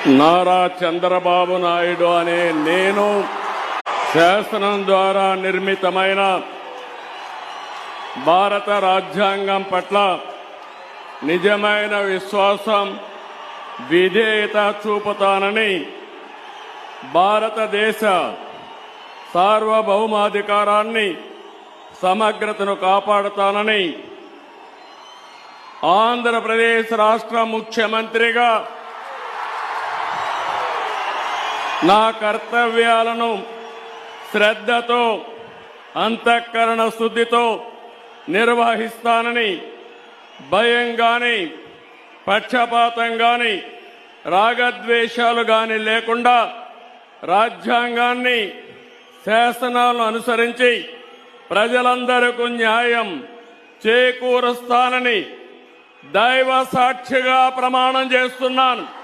నారా చంద్రబాబు నాయుడు అనే నేను శాసనం ద్వారా నిర్మితమైన భారత రాజ్యాంగం పట్ల నిజమైన విశ్వాసం, విధేయత చూపుతానని, భారతదేశ సార్వభౌమాధికారాన్ని, సమగ్రతను కాపాడుతానని ఆంధ్రప్రదేశ్ రాష్ట్ర ముఖ్యమంత్రిగా నా కర్తవ్యాలను శ్రద్ధతో, అంతఃకరణ శుద్ధితో నిర్వహిస్తానని, భయం గాని, పక్షపాతం గాని, రాగద్వేషాలు గాని లేకుండా రాజ్యాంగాన్ని, శాసనాలను అనుసరించి ప్రజలందరికీ న్యాయం చేకూరుస్తానని దైవ సాక్షిగా ప్రమాణం చేస్తున్నాను.